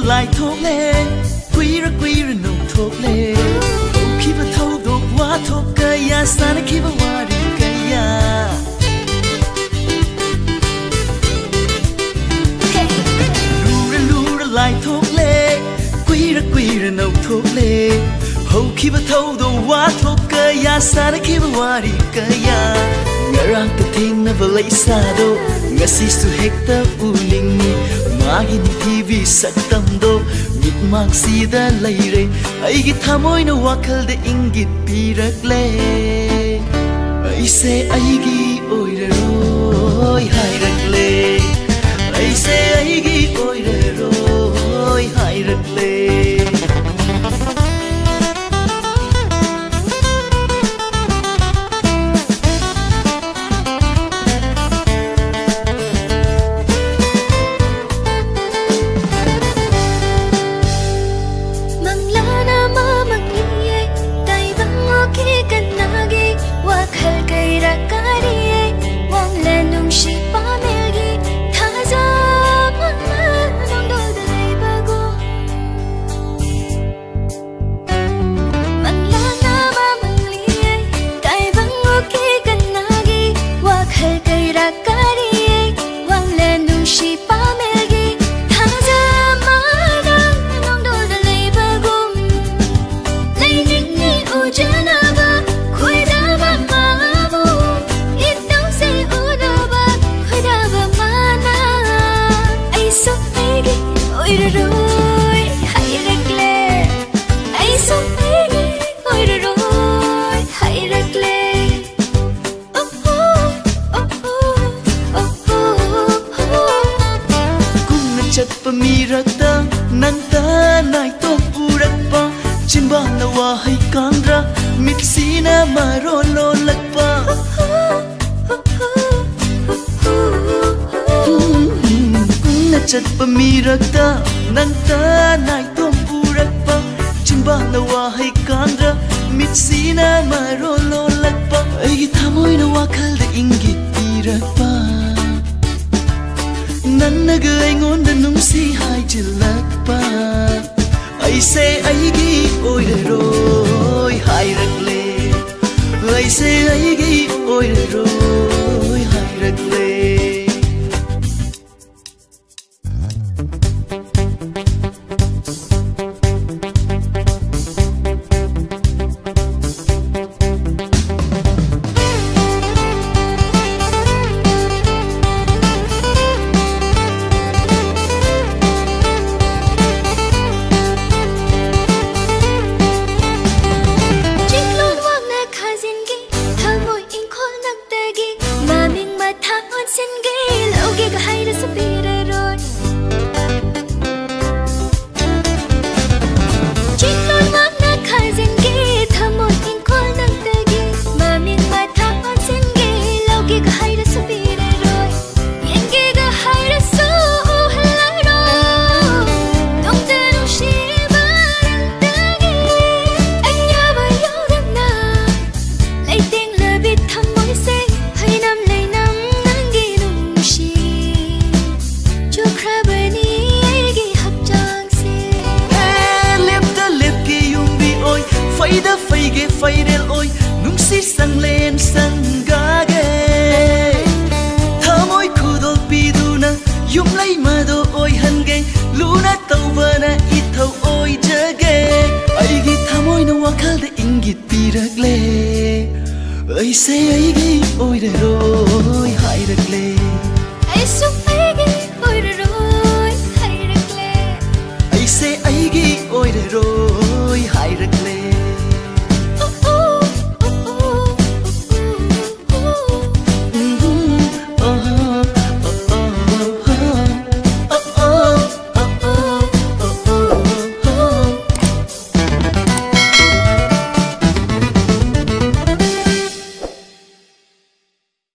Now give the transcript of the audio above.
lại thốt lên quý ra nồng thốt lên khi mà thâu đột quá thốt cây ya sana khi mà qua đi cây ya lu ra lại thốt lên quý ra nồng thốt lên khi mà thâu đột quá thốt cây ya sana khi mà qua đi cây ya ngarang kating na balay sado ngasi su hekta uning ni magin TV saktam do mit mang sida laire ai gi thamoy na wakal de ingit pirak le ai se ai gi oira roi hairak le ai se ai gi oira roi hairak le Pamirakta nanta nai to purakpa chimba na wahai kangra mixina marolo lakpa na chat pamirakta nanta nai to purakpa chimba na wahai kangra mixina marolo lakpa ai thamoy na wakal da ingit pirakpa nanaga aingonda nungsi haijilakpa ai se ai gi oiroi hairakle ai se ai gi oiroi hairakle Faidel oi nung si sang len sang gage thamoy khudol piduna yum lai mado oi hange luna tawbana ithau oi jage ai gi thamoy na wakal de ingit pirak le ai se ai gi oi de roi hai rak le